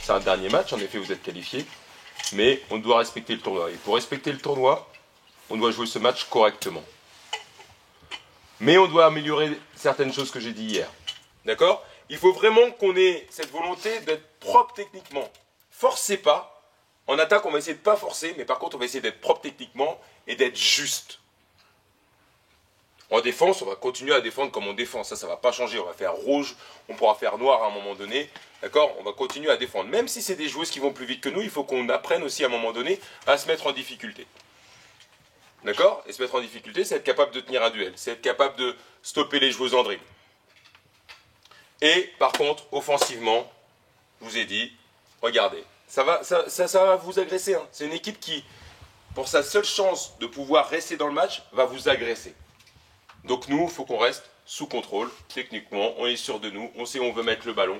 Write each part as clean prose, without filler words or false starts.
C'est un dernier match, en effet vous êtes qualifiés, mais on doit respecter le tournoi. Et pour respecter le tournoi, on doit jouer ce match correctement. Mais on doit améliorer certaines choses que j'ai dit hier. D'accord? Il faut vraiment qu'on ait cette volonté d'être propre techniquement. Forcez pas. En attaque, on va essayer de ne pas forcer, mais par contre, on va essayer d'être propre techniquement et d'être juste. En défense, on va continuer à défendre comme on défend. Ça ne va pas changer. On va faire rouge, on pourra faire noir à un moment donné. D'accord? On va continuer à défendre. Même si c'est des joueuses qui vont plus vite que nous, il faut qu'on apprenne aussi à un moment donné à se mettre en difficulté. D'accord? Et se mettre en difficulté, c'est être capable de tenir un duel. C'est être capable de stopper les joueuses en dribble. Et par contre, offensivement, je vous ai dit, regardez, ça va vous agresser. Hein. C'est une équipe qui, pour sa seule chance de pouvoir rester dans le match, va vous agresser. Donc nous, il faut qu'on reste sous contrôle, techniquement, on est sûr de nous, on sait où on veut mettre le ballon,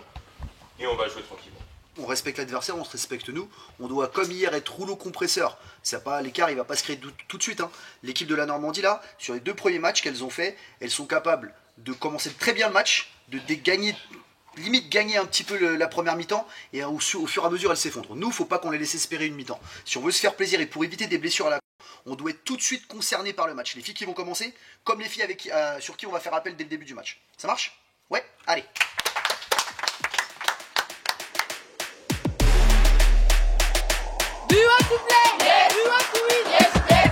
et on va jouer tranquillement. On respecte l'adversaire, on se respecte nous. On doit, comme hier, être rouleau compresseur. L'écart, il ne va pas se créer tout de suite. Hein. L'équipe de la Normandie, là, sur les 2 premiers matchs qu'elles ont fait, elles sont capables de commencer très bien le match, de gagner, limite gagner un petit peu la première mi-temps, et au fur et à mesure, elles s'effondrent. Nous, il ne faut pas qu'on les laisse espérer une mi-temps. Si on veut se faire plaisir et pour éviter des blessures à la on doit être tout de suite concerné par le match. Les filles qui vont commencer, comme les filles sur qui on va faire appel dès le début du match. Ça marche? Ouais? Allez. Do you want to play? Yes. Do you want to win? Yes, yes.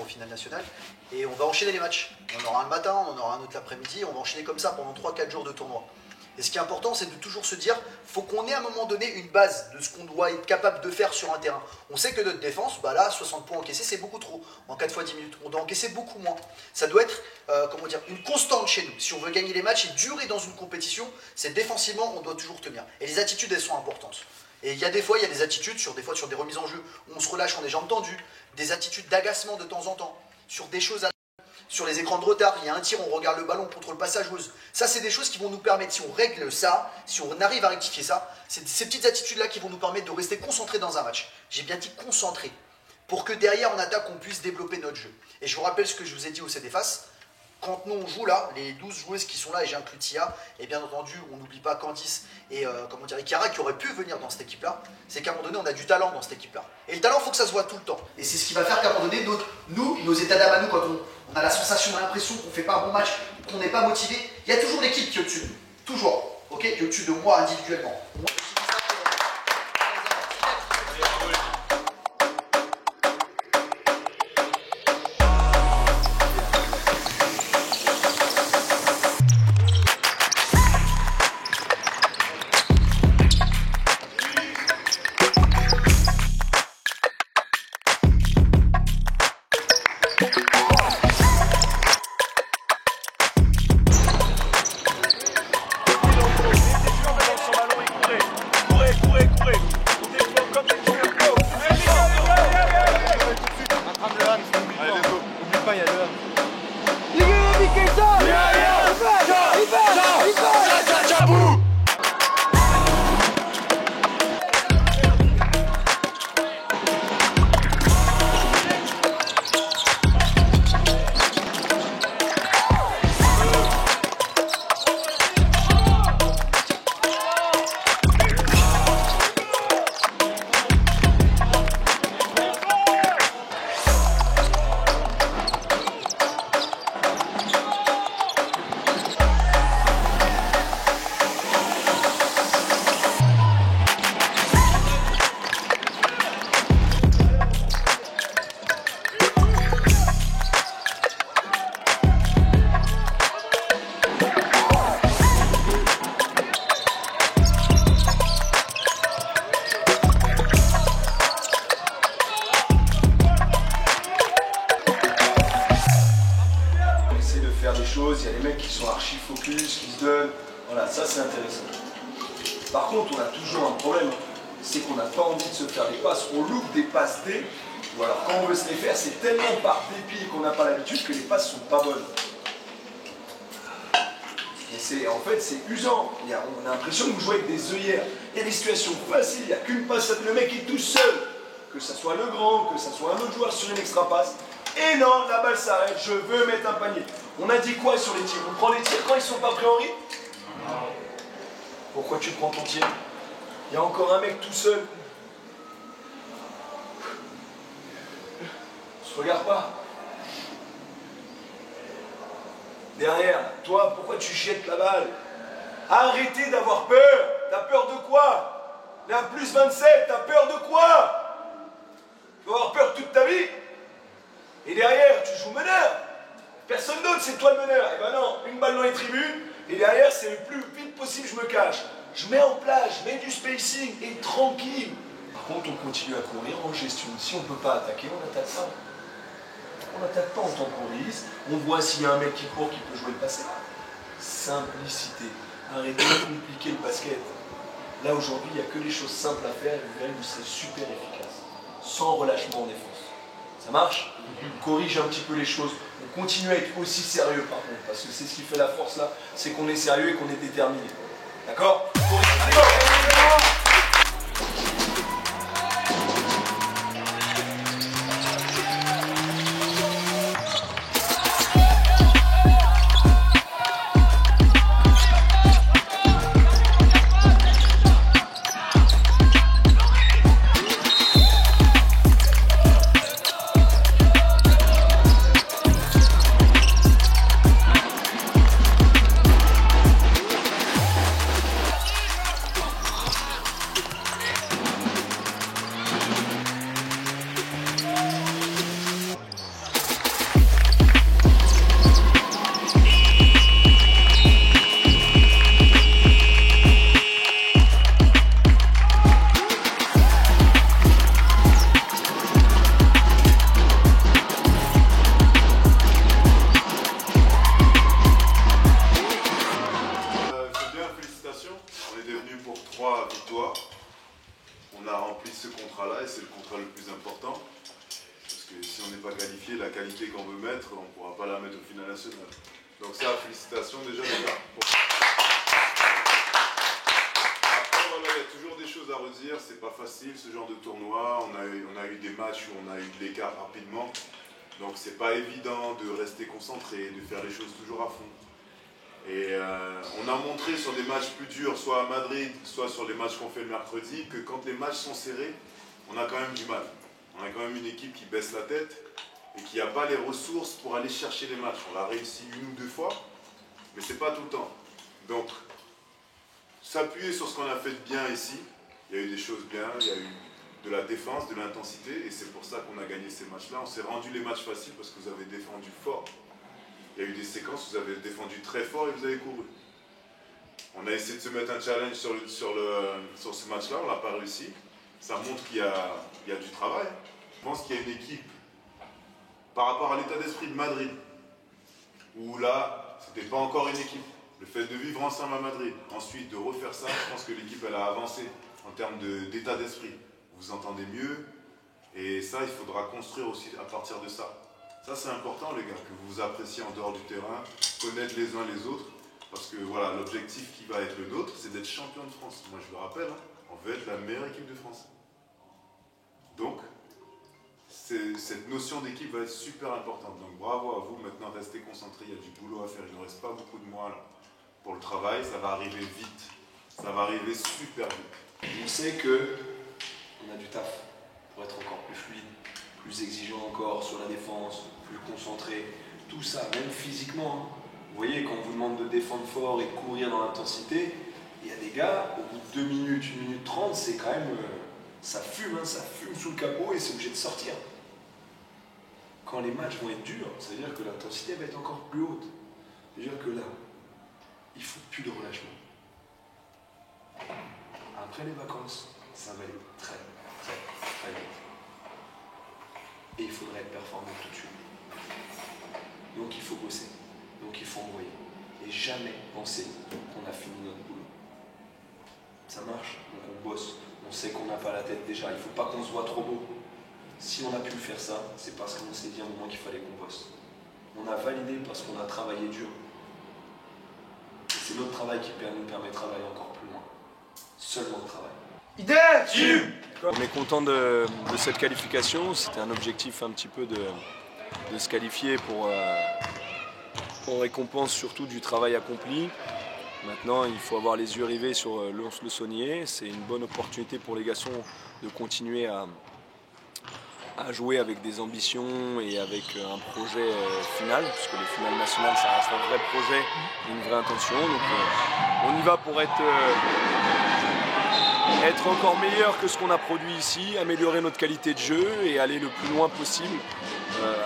au final national et on va enchaîner les matchs. On aura un le matin, on aura un autre l'après-midi, on va enchaîner comme ça pendant 3-4 jours de tournoi. Et ce qui est important, c'est de toujours se dire, faut qu'on ait à un moment donné une base de ce qu'on doit être capable de faire sur un terrain. On sait que notre défense, bah là, 60 points encaissés, c'est beaucoup trop en 4 fois 10 minutes. On doit encaisser beaucoup moins. Ça doit être, comment dire, une constante chez nous. Si on veut gagner les matchs et durer dans une compétition, c'est défensivement, on doit toujours tenir. Et les attitudes, elles sont importantes. Et il y a des fois, il y a des attitudes, sur des remises en jeu, où on se relâche, on est jambes tendues, des attitudes d'agacement de temps en temps, sur des choses sur les écrans de retard, il y a un tir, on regarde le ballon, on contrôle pas sa joueuse. Ça, c'est des choses qui vont nous permettre, si on règle ça, si on arrive à rectifier ça, c'est ces petites attitudes-là qui vont nous permettre de rester concentrés dans un match. J'ai bien dit concentrés, pour que derrière, en attaque, on puisse développer notre jeu. Et je vous rappelle ce que je vous ai dit au CDFAS. Quand nous on joue là, les 12 joueuses qui sont là, et j'inclus Tia, et bien entendu, on n'oublie pas Candice et comment dire, Chiara qui auraient pu venir dans cette équipe-là, c'est qu'à un moment donné, on a du talent dans cette équipe-là. Et le talent, il faut que ça se voit tout le temps. Et c'est ce qui va faire qu'à un moment donné, nos états d'âme à nous, quand on a la sensation, on a l'impression qu'on ne fait pas un bon match, qu'on n'est pas motivé, il y a toujours l'équipe qui est au-dessus de nous. Toujours. Ok, qui est au-dessus de moi individuellement. Il y a des mecs qui sont archi focus, qui se donnent. Voilà, ça c'est intéressant. Par contre, on a toujours un problème, c'est qu'on n'a pas envie de se faire des passes. On loupe des passes D, ou alors quand on veut se les faire, c'est tellement par dépit qu'on n'a pas l'habitude que les passes sont pas bonnes. Et en fait, c'est usant. On a l'impression que vous jouez avec des œillères. Il y a des situations faciles, il n'y a qu'une passe, le mec est tout seul. Que ça soit le grand, que ça soit un autre joueur sur une extra passe. Et non, la balle s'arrête, je veux mettre un panier. On a dit quoi sur les tirs? On prend les tirs quand ils sont pas pris en rythme? Pourquoi tu prends ton tir? Il y a encore un mec tout seul. On se regarde pas. Derrière, toi, pourquoi tu jettes la balle? Arrêtez d'avoir peur. T'as peur de quoi? Là, plus 27, t'as peur de quoi? Tu vas avoir peur toute ta vie. Et derrière, tu joues meneur. Personne d'autre, c'est toi le meneur. Eh ben non, une balle dans les tribunes, et derrière, c'est le plus vite possible, je me cache. Je mets en place, je mets du spacing, et tranquille. Par contre, on continue à courir en gestion. Si on ne peut pas attaquer, on attaque pas. On n'attaque pas en temps qu'on lise. On voit s'il y a un mec qui court, qui peut jouer le basket. Simplicité. Arrêtez de compliquer le basket. Là, aujourd'hui, il n'y a que des choses simples à faire, et vous verrez, vous serez super efficace. Sans relâchement en défense. Ça marche? On corrige un petit peu les choses. On continue à être aussi sérieux par contre, parce que c'est ce qui fait la force là, c'est qu'on est sérieux et qu'on est déterminé. D'accord? On a rempli ce contrat-là et c'est le contrat le plus important. Parce que si on n'est pas qualifié, la qualité qu'on veut mettre, on ne pourra pas la mettre au final national. Donc ça, félicitations déjà les gars. Après voilà, il y a toujours des choses à redire, c'est pas facile ce genre de tournoi. On a eu des matchs où on a eu de l'écart rapidement. Donc c'est pas évident de rester concentré, de faire les choses toujours à fond. Et on a montré sur des matchs plus durs, soit à Madrid, soit sur les matchs qu'on fait le mercredi, que quand les matchs sont serrés, on a quand même du mal. On a quand même une équipe qui baisse la tête et qui n'a pas les ressources pour aller chercher les matchs. On l'a réussi une ou deux fois, mais c'est pas tout le temps. Donc, s'appuyer sur ce qu'on a fait de bien ici, il y a eu des choses bien, il y a eu de la défense, de l'intensité, et c'est pour ça qu'on a gagné ces matchs-là. On s'est rendu les matchs faciles parce que vous avez défendu fort. Il y a eu des séquences où vous avez défendu très fort et vous avez couru. On a essayé de se mettre un challenge sur ce match-là, on n'a pas réussi. Ça montre qu'il y a du travail. Je pense qu'il y a une équipe, par rapport à l'état d'esprit de Madrid, où là, c'était pas encore une équipe. Le fait de vivre ensemble à Madrid, ensuite de refaire ça, je pense que l'équipe elle a avancé. en termes d'état d'esprit. Vous vous entendez mieux, et ça, il faudra construire aussi à partir de ça. Ça, c'est important, les gars, que vous vous appréciez en dehors du terrain, connaître les uns les autres, parce que voilà, l'objectif qui va être le nôtre, c'est d'être champion de France. Moi, je le rappelle, hein, on veut être la meilleure équipe de France. Donc, cette notion d'équipe va être super importante. Donc, bravo à vous. Maintenant, restez concentrés. Il y a du boulot à faire. Il ne reste pas beaucoup de mois là, pour le travail. Ça va arriver vite. Ça va arriver super vite. On sait qu'on a du taf pour être encore plus fluide, plus exigeant encore sur la défense, plus concentré. Tout ça, même physiquement. Hein. Vous voyez, quand on vous demande de défendre fort et de courir dans l'intensité, il y a des gars, au bout de 2 minutes, 1 minute 30, c'est quand même... ça fume sous le capot et c'est obligé de sortir. Quand les matchs vont être durs, ça veut dire que l'intensité va être encore plus haute. Ça veut dire que là, il ne faut plus de relâchement. Après les vacances, ça va aller très vite. Et il faudrait être performant tout de suite. Donc il faut bosser. Donc il faut envoyer. Et jamais penser qu'on a fini notre boulot. Ça marche, donc on bosse. On sait qu'on n'a pas la tête déjà. Il ne faut pas qu'on se voit trop beau. Si on a pu faire ça, c'est parce qu'on s'est dit à un moment qu'il fallait qu'on bosse. On a validé parce qu'on a travaillé dur. Et c'est notre travail qui nous permettra d'aller encore plus loin. Seulement le travail. On est content de cette qualification. C'était un objectif un petit peu de se qualifier pour récompense surtout du travail accompli. Maintenant, il faut avoir les yeux rivés sur Lons-le-Saunier. C'est une bonne opportunité pour les garçons de continuer à jouer avec des ambitions et avec un projet final, puisque les finales nationales, ça reste un vrai projet, une vraie intention. Donc on y va pour être encore meilleur que ce qu'on a produit ici, améliorer notre qualité de jeu et aller le plus loin possible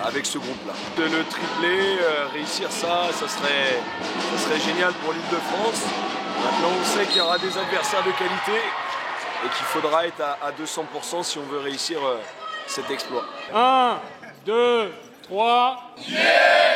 avec ce groupe-là. Le triplé, réussir ça serait génial pour l'Île-de-France. Maintenant, on sait qu'il y aura des adversaires de qualité et qu'il faudra être à 200% si on veut réussir cet exploit. 1, 2, 3... Yeah!